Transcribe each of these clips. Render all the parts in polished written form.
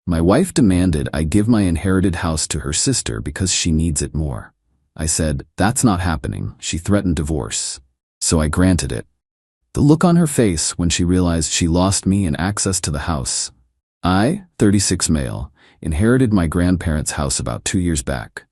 My wife demanded I give my inherited house to her sister because she needs it more. I said, that's not happening. She threatened divorce. So I granted it. The look on her face when she realized she lost me and access to the house. I, 36 male, inherited my grandparents' house about 2 years back.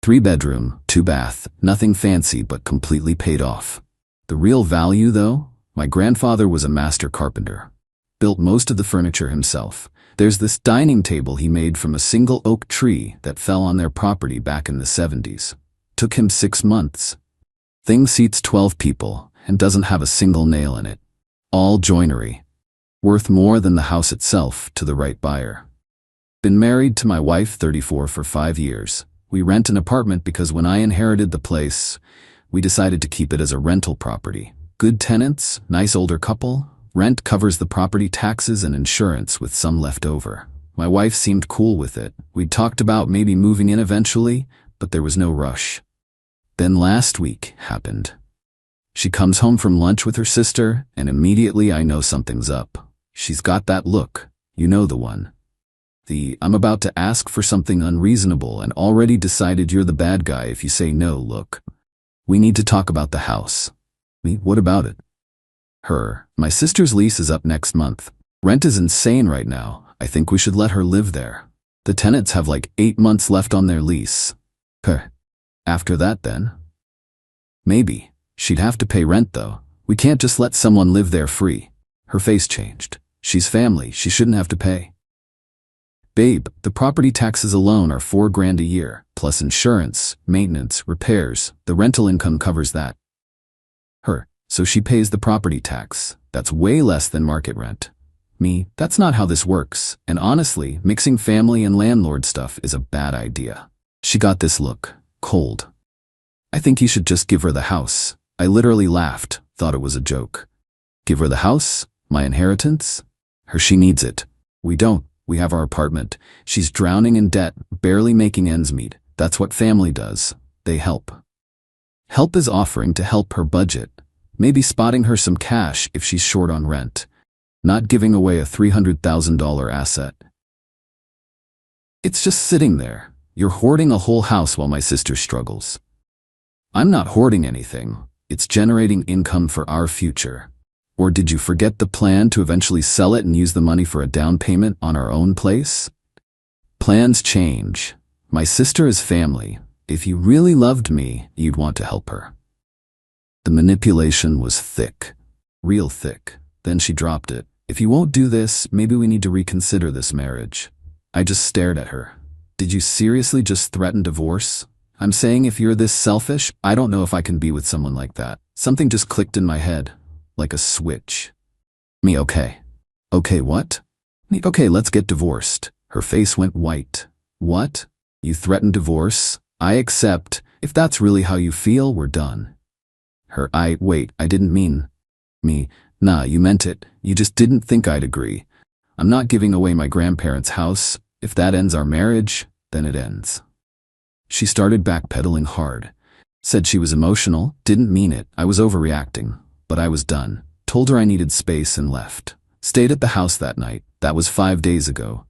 3-bedroom, 2-bath, nothing fancy but completely paid off. The real value, though? My grandfather was a master carpenter. Built most of the furniture himself. There's this dining table he made from a single oak tree that fell on their property back in the 70s. Took him 6 months. Thing seats 12 people and doesn't have a single nail in it. All joinery. Worth more than the house itself to the right buyer. Been married to my wife, 34, for 5 years. We rent an apartment because when I inherited the place, we decided to keep it as a rental property. Good tenants, nice older couple. Rent covers the property taxes and insurance with some left over. My wife seemed cool with it. We'd talked about maybe moving in eventually, but there was no rush. Then last week happened. She comes home from lunch with her sister, and immediately I know something's up. She's got that look. You know the one. I'm about to ask for something unreasonable and already decided you're the bad guy if you say no look. We need to talk about the house. Me, what about it? Her, my sister's lease is up next month. Rent is insane right now. I think we should let her live there. The tenants have like 8 months left on their lease. After that then? Maybe. She'd have to pay rent though. We can't just let someone live there free. Her face changed. She's family, she shouldn't have to pay. Babe, the property taxes alone are $4 grand a year, plus insurance, maintenance, repairs. The rental income covers that. Her, so she pays the property tax. That's way less than market rent. Me, that's not how this works, and honestly, mixing family and landlord stuff is a bad idea. She got this look, cold. I think you should just give her the house. I literally laughed, thought it was a joke. Give her the house? My inheritance? Her, she needs it. We don't. We have our apartment. She's drowning in debt, barely making ends meet. That's what family does. They help. Help is offering to help her budget. Maybe spotting her some cash if she's short on rent. Not giving away a $300,000 asset. It's just sitting there. You're hoarding a whole house while my sister struggles. I'm not hoarding anything. It's generating income for our future. Or did you forget the plan to eventually sell it and use the money for a down payment on our own place? Plans change. My sister is family. If you really loved me, you'd want to help her. The manipulation was thick. Real thick. Then she dropped it. If you won't do this, maybe we need to reconsider this marriage. I just stared at her. Did you seriously just threaten divorce? I'm saying if you're this selfish, I don't know if I can be with someone like that. Something just clicked in my head. Like a switch. Me, okay. Okay, what? Me, okay, let's get divorced. Her face went white. What? You threatened divorce? I accept. If that's really how you feel, we're done. Her, wait, I didn't mean. Me, nah, you meant it. You just didn't think I'd agree. I'm not giving away my grandparents' house. If that ends our marriage, then it ends. She started backpedaling hard. Said she was emotional, didn't mean it. I was overreacting. But I was done. Told her I needed space and left. Stayed at the house that night. That was 5 days ago.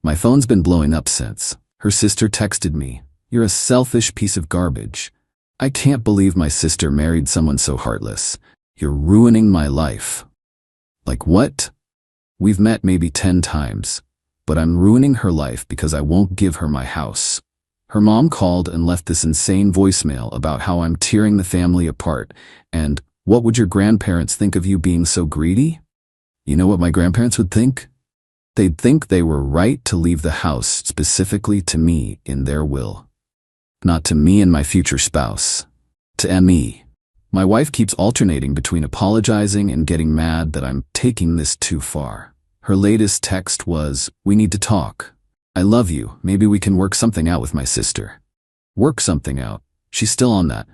My phone's been blowing up since. Her sister texted me, "You're a selfish piece of garbage." I can't believe my sister married someone so heartless. You're ruining my life. Like what? We've met maybe 10 times. But I'm ruining her life because I won't give her my house. Her mom called and left this insane voicemail about how I'm tearing the family apart and, what would your grandparents think of you being so greedy? You know what my grandparents would think? They'd think they were right to leave the house specifically to me in their will. Not to me and my future spouse. To me. My wife keeps alternating between apologizing and getting mad that I'm taking this too far. Her latest text was, "We need to talk. I love you. Maybe we can work something out with my sister." Work something out. She's still on that.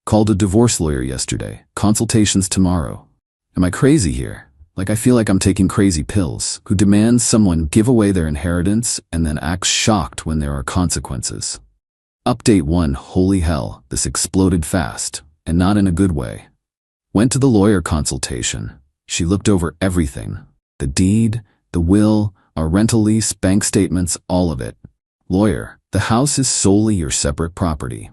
Called a divorce lawyer yesterday. Consultations tomorrow. Am I crazy here? Like I feel like I'm taking crazy pills. Who demands someone give away their inheritance and then acts shocked when there are consequences. Update 1. Holy hell, this exploded fast, and not in a good way. Went to the lawyer consultation. She looked over everything. The deed, the will, Our rental lease, bank statements, all of it. Lawyer, the house is solely your separate property.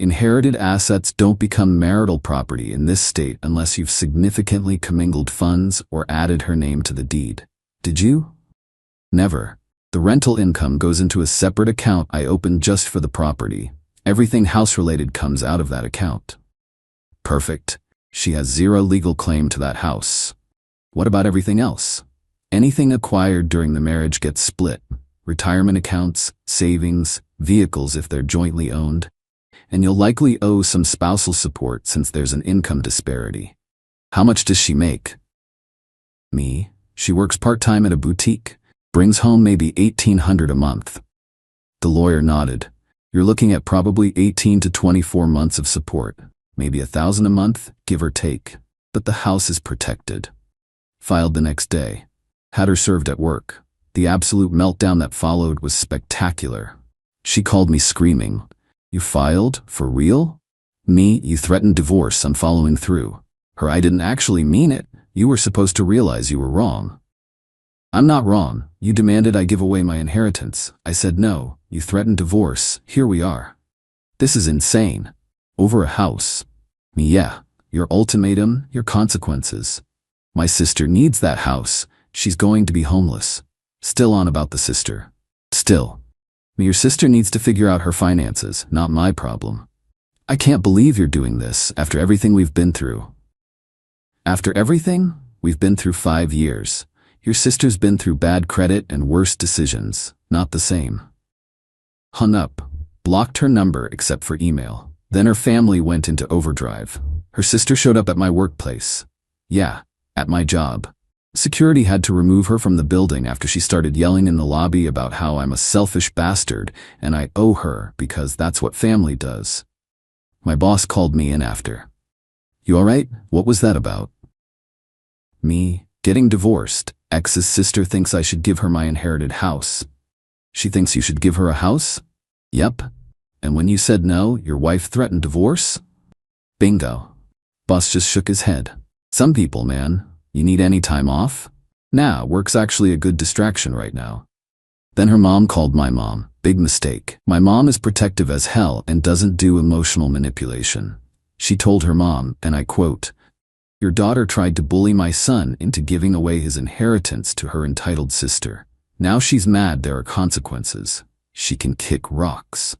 Inherited assets don't become marital property in this state unless you've significantly commingled funds or added her name to the deed. Did you? Never. The rental income goes into a separate account I opened just for the property. Everything house-related comes out of that account. Perfect. She has zero legal claim to that house. What about everything else? Anything acquired during the marriage gets split. Retirement accounts, savings, vehicles if they're jointly owned. And you'll likely owe some spousal support since there's an income disparity. How much does she make? Me? She works part-time at a boutique. Brings home maybe $1,800 a month. The lawyer nodded. You're looking at probably 18 to 24 months of support. Maybe $1,000 a month, give or take. But the house is protected. Filed the next day. Had her served at work. The absolute meltdown that followed was spectacular. She called me screaming. You filed? For real? Me, you threatened divorce, I'm following through. Her, I didn't actually mean it. You were supposed to realize you were wrong. I'm not wrong. You demanded I give away my inheritance. I said no. You threatened divorce. Here we are. This is insane. Over a house. Me, yeah. Your ultimatum, your consequences. My sister needs that house. She's going to be homeless. Still on about the sister. Still. Me, your sister needs to figure out her finances, not my problem. I can't believe you're doing this after everything we've been through. After everything? We've been through 5 years. Your sister's been through bad credit and worse decisions, not the same. Hung up, blocked her number except for email. Then her family went into overdrive. Her sister showed up at my workplace. Yeah, at my job. Security had to remove her from the building after she started yelling in the lobby about how I'm a selfish bastard and I owe her because that's what family does. My boss called me in after. You alright? What was that about? Me, getting divorced. Ex's sister thinks I should give her my inherited house. She thinks you should give her a house? Yep. And when you said no, your wife threatened divorce? Bingo. Boss just shook his head. Some people, man. You need any time off? Nah, work's actually a good distraction right now. Then her mom called my mom. Big mistake. My mom is protective as hell and doesn't do emotional manipulation. She told her mom, and I quote, your daughter tried to bully my son into giving away his inheritance to her entitled sister. Now she's mad there are consequences. She can kick rocks.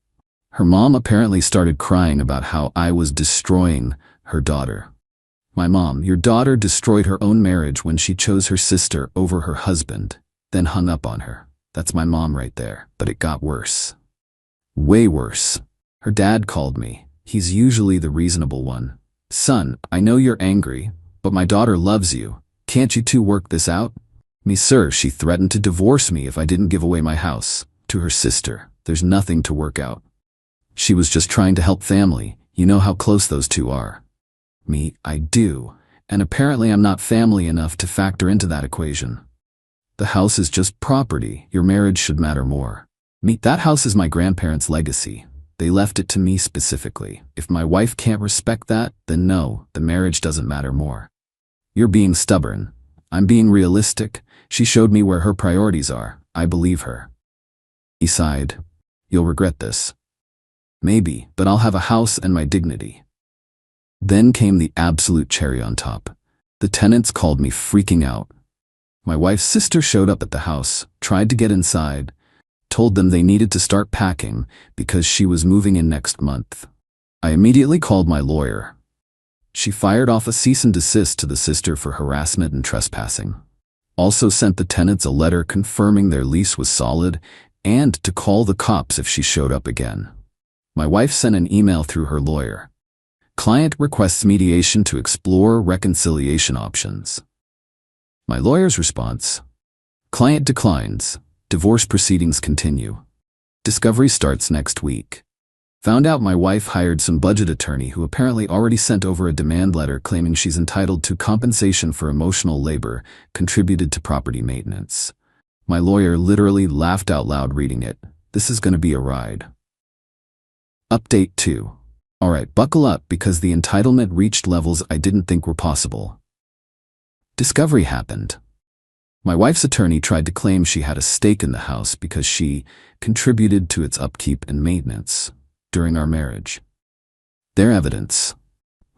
Her mom apparently started crying about how I was destroying her daughter. My mom, your daughter destroyed her own marriage when she chose her sister over her husband, then hung up on her. That's my mom right there. But it got worse. Way worse. Her dad called me. He's usually the reasonable one. Son, I know you're angry, but my daughter loves you. Can't you two work this out? Me, sir, she threatened to divorce me if I didn't give away my house. To her sister, there's nothing to work out. She was just trying to help family. You know how close those two are. Me, I do. And apparently I'm not family enough to factor into that equation. The house is just property. Your marriage should matter more. Me, that house is my grandparents' legacy. They left it to me specifically. If my wife can't respect that, then no, the marriage doesn't matter more. You're being stubborn. I'm being realistic. She showed me where her priorities are. I believe her. He sighed. You'll regret this. Maybe, but I'll have a house and my dignity. Then came the absolute cherry on top. The tenants called me freaking out. My wife's sister showed up at the house, tried to get inside, told them they needed to start packing because she was moving in next month. I immediately called my lawyer. She fired off a cease and desist to the sister for harassment and trespassing. Also sent the tenants a letter confirming their lease was solid and to call the cops if she showed up again. My wife sent an email through her lawyer. Client requests mediation to explore reconciliation options. My lawyer's response. Client declines. Divorce proceedings continue. Discovery starts next week. Found out my wife hired some budget attorney who apparently already sent over a demand letter claiming she's entitled to compensation for emotional labor contributed to property maintenance. My lawyer literally laughed out loud reading it. This is going to be a ride. Update 2. Alright, buckle up because the entitlement reached levels I didn't think were possible. Discovery happened. My wife's attorney tried to claim she had a stake in the house because she contributed to its upkeep and maintenance during our marriage. Their evidence: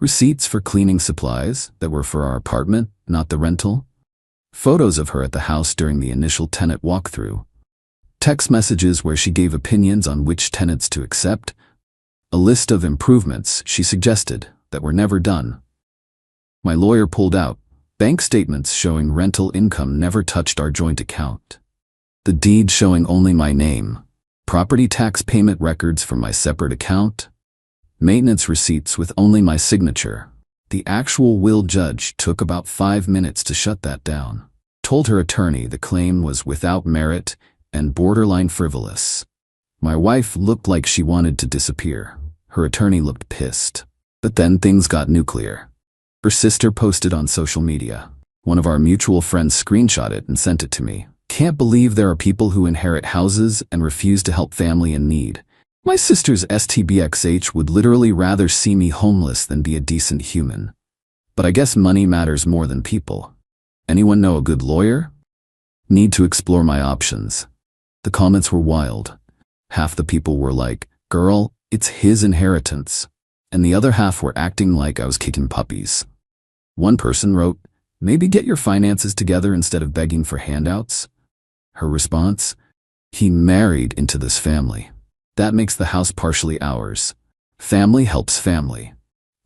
receipts for cleaning supplies that were for our apartment, not the rental, photos of her at the house during the initial tenant walkthrough, text messages where she gave opinions on which tenants to accept, a list of improvements she suggested that were never done. My lawyer pulled out bank statements showing rental income never touched our joint account, the deed showing only my name, property tax payment records from my separate account, maintenance receipts with only my signature. The actual will judge took about 5 minutes to shut that down. Told her attorney the claim was without merit and borderline frivolous. My wife looked like she wanted to disappear. Her attorney looked pissed. But then things got nuclear. Her sister posted on social media. One of our mutual friends screenshot it and sent it to me. Can't believe there are people who inherit houses and refuse to help family in need. My sister's STBXH would literally rather see me homeless than be a decent human. But I guess money matters more than people. Anyone know a good lawyer? Need to explore my options. The comments were wild. Half the people were like, "Girl, it's his inheritance." And the other half were acting like I was kicking puppies. One person wrote, "Maybe get your finances together instead of begging for handouts." Her response: "He married into this family. That makes the house partially ours. Family helps family."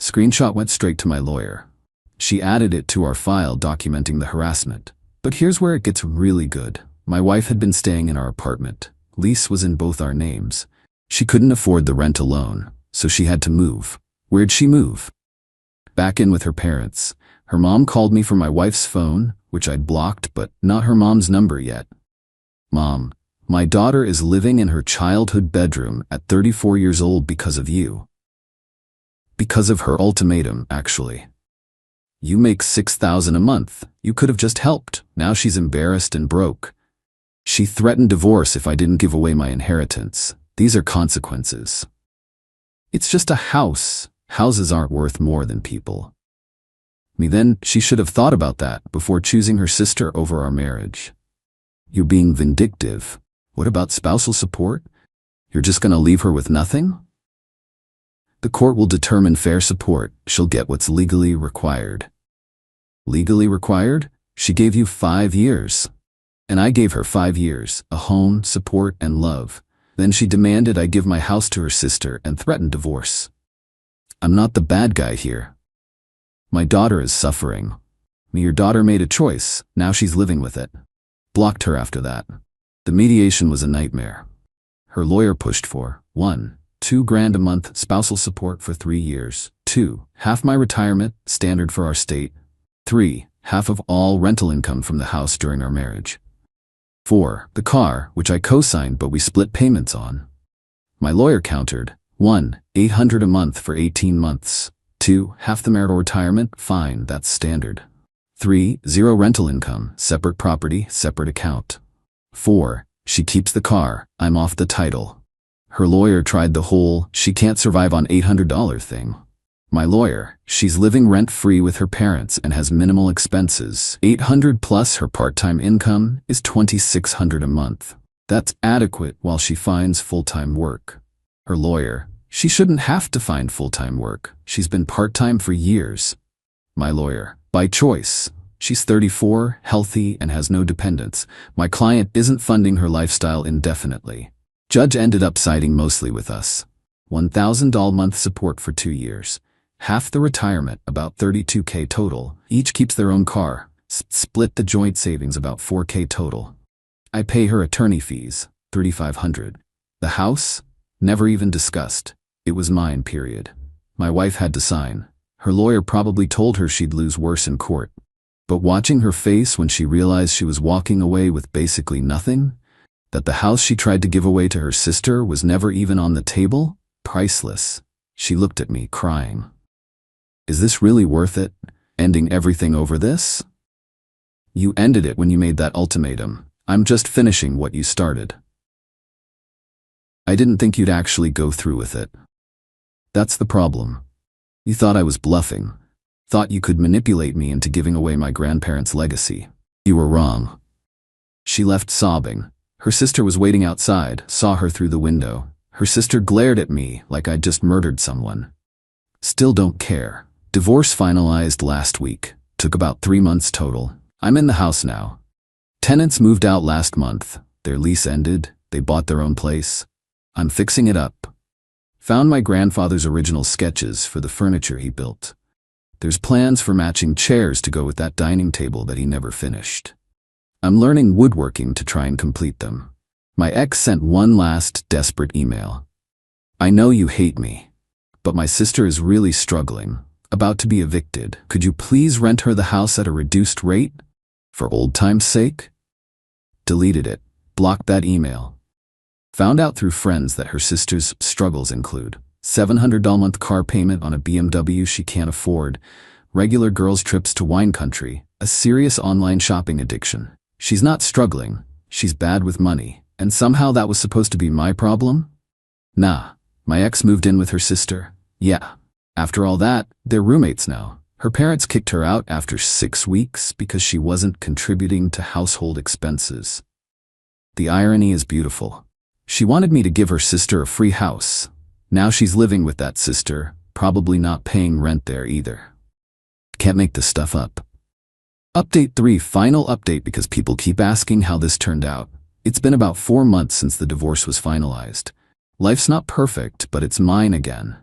Screenshot went straight to my lawyer. She added it to our file documenting the harassment. But here's where it gets really good. My wife had been staying in our apartment. Lease was in both our names. She couldn't afford the rent alone, so she had to move. Where'd she move? Back in with her parents. Her mom called me from my wife's phone, which I'd blocked, but not her mom's number yet. "Mom, my daughter is living in her childhood bedroom at 34 years old because of you." Because of her ultimatum, actually. "You make $6,000 a month. You could have just helped." Now she's embarrassed and broke. She threatened divorce if I didn't give away my inheritance. These are consequences. It's just a house. Houses aren't worth more than people. Then she should have thought about that before choosing her sister over our marriage. You're being vindictive. What about spousal support? You're just gonna leave her with nothing? The court will determine fair support. She'll get what's legally required. Legally required? She gave you 5 years. And I gave her 5 years, a home, support, and love. Then she demanded I give my house to her sister and threatened divorce. I'm not the bad guy here. My daughter is suffering. Your daughter made a choice. Now she's living with it. Blocked her after that. The mediation was a nightmare. Her lawyer pushed for 1. $2,000 a month spousal support for 3 years. 2. Half my retirement, standard for our state. 3. Half of all rental income from the house during our marriage. 4. The car, which I co-signed but we split payments on. My lawyer countered. 1. $800 a month for 18 months. 2. Half the marital retirement, fine, that's standard. 3. 0 rental income, separate property, separate account. 4. She keeps the car, I'm off the title. Her lawyer tried the whole "she can't survive on $800 thing. My lawyer: she's living rent-free with her parents and has minimal expenses. $800 plus her part-time income is $2,600 a month. That's adequate while she finds full-time work. Her lawyer: she shouldn't have to find full-time work. She's been part-time for years. My lawyer: by choice. She's 34, healthy, and has no dependents. My client isn't funding her lifestyle indefinitely. Judge ended up siding mostly with us. $1,000 a month support for 2 years. Half the retirement, about $32K total. Each keeps their own car. Split the joint savings, about $4K total. I pay her attorney fees, $3,500. The house? Never even discussed. It was mine, period. My wife had to sign. Her lawyer probably told her she'd lose worse in court. But watching her face when she realized she was walking away with basically nothing, that the house she tried to give away to her sister was never even on the table, priceless. She looked at me, crying. Is this really worth it? Ending everything over this? You ended it when you made that ultimatum. I'm just finishing what you started. I didn't think you'd actually go through with it. That's the problem. You thought I was bluffing. Thought you could manipulate me into giving away my grandparents' legacy. You were wrong. She left sobbing. Her sister was waiting outside, saw her through the window. Her sister glared at me like I'd just murdered someone. Still don't care. Divorce finalized last week. Took about 3 months total. I'm in the house now. Tenants moved out last month. Their lease ended. They bought their own place. I'm fixing it up. Found my grandfather's original sketches for the furniture he built. There's plans for matching chairs to go with that dining table that he never finished. I'm learning woodworking to try and complete them. My ex sent one last desperate email. I know you hate me, but my sister is really struggling, about to be evicted. Could you please rent her the house at a reduced rate? For old time's sake? Deleted it. Blocked that email. Found out through friends that her sister's struggles include $700 a month car payment on a BMW she can't afford, regular girls' trips to wine country, a serious online shopping addiction. She's not struggling, she's bad with money, and somehow that was supposed to be my problem? Nah, my ex moved in with her sister. Yeah. After all that, they're roommates now. Her parents kicked her out after 6 weeks because she wasn't contributing to household expenses. The irony is beautiful. She wanted me to give her sister a free house. Now she's living with that sister, probably not paying rent there either. Can't make this stuff up. Update 3, final update because people keep asking how this turned out. It's been about 4 months since the divorce was finalized. Life's not perfect, but it's mine again.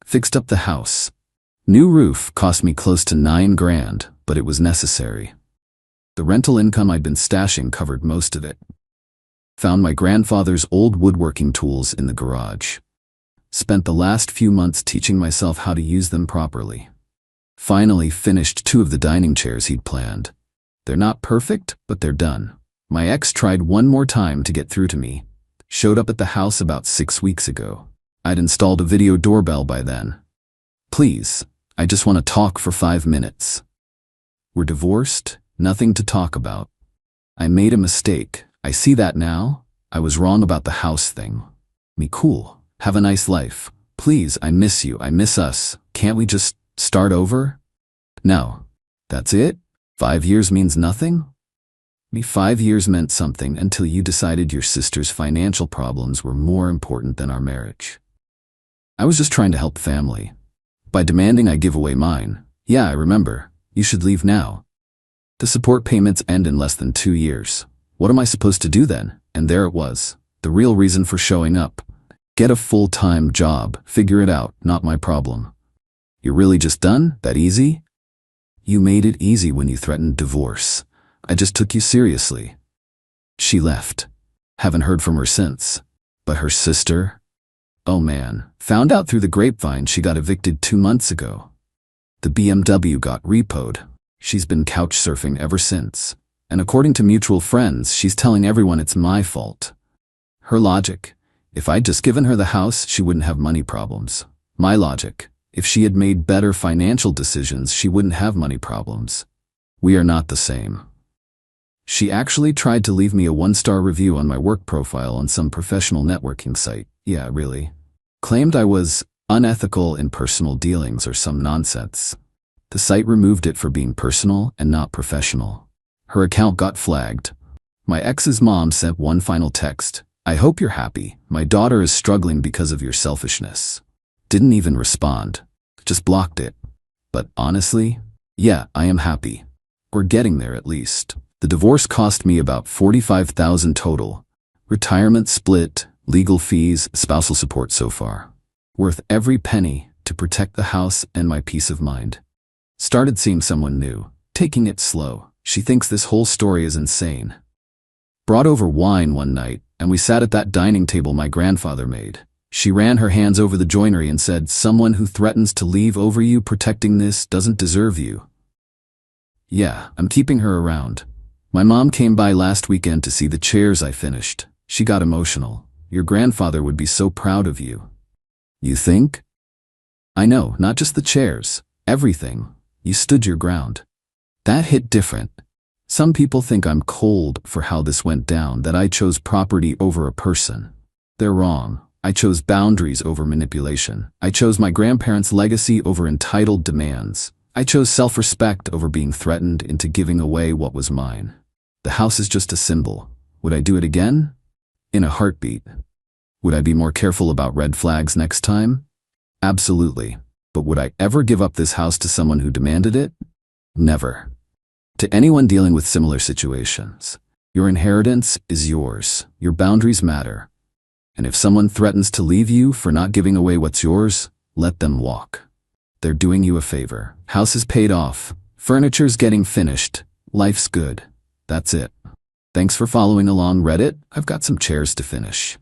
Fixed up the house. New roof cost me close to $9 grand, but it was necessary. The rental income I'd been stashing covered most of it. Found my grandfather's old woodworking tools in the garage. Spent the last few months teaching myself how to use them properly. Finally finished 2 of the dining chairs he'd planned. They're not perfect, but they're done. My ex tried one more time to get through to me. Showed up at the house about 6 weeks ago. I'd installed a video doorbell by then. Please, I just want to talk for 5 minutes. We're divorced, nothing to talk about. I made a mistake. I see that now. I was wrong about the house thing. Me cool. Have a nice life. Please, I miss you. I miss us. Can't we just start over? No. That's it? 5 years means nothing? Me 5 years meant something until you decided your sister's financial problems were more important than our marriage. I was just trying to help family. By demanding I give away mine. Yeah, I remember. You should leave now. The support payments end in less than 2 years. What am I supposed to do then? And there it was. The real reason for showing up. Get a full-time job. Figure it out. Not my problem. You're really just done? That easy? You made it easy when you threatened divorce. I just took you seriously. She left. Haven't heard from her since. But her sister? Oh man. Found out through the grapevine she got evicted 2 months ago. The BMW got repoed. She's been couch surfing ever since. And according to mutual friends, she's telling everyone it's my fault. Her logic. If I'd just given her the house, she wouldn't have money problems. My logic. If she had made better financial decisions, she wouldn't have money problems. We are not the same. She actually tried to leave me a 1-star review on my work profile on some professional networking site. Yeah, really. Claimed I was unethical in personal dealings or some nonsense. The site removed it for being personal and not professional. Her account got flagged. My ex's mom sent one final text. I hope you're happy. My daughter is struggling because of your selfishness. Didn't even respond. Just blocked it. But honestly, yeah, I am happy. We're getting there at least. The divorce cost me about $45,000 total. Retirement split, legal fees, spousal support so far. Worth every penny to protect the house and my peace of mind. Started seeing someone new, taking it slow. She thinks this whole story is insane. Brought over wine one night, and we sat at that dining table my grandfather made. She ran her hands over the joinery and said, "Someone who threatens to leave over you protecting this doesn't deserve you." Yeah, I'm keeping her around. My mom came by last weekend to see the chairs I finished. She got emotional. Your grandfather would be so proud of you. You think? I know, not just the chairs. Everything. You stood your ground. That hit different. Some people think I'm cold for how this went down, that I chose property over a person. They're wrong. I chose boundaries over manipulation. I chose my grandparents' legacy over entitled demands. I chose self-respect over being threatened into giving away what was mine. The house is just a symbol. Would I do it again? In a heartbeat. Would I be more careful about red flags next time? Absolutely. But would I ever give up this house to someone who demanded it? Never. To anyone dealing with similar situations, your inheritance is yours. Your boundaries matter. And if someone threatens to leave you for not giving away what's yours, let them walk. They're doing you a favor. House is paid off. Furniture's getting finished. Life's good. That's it. Thanks for following along, Reddit. I've got some chairs to finish.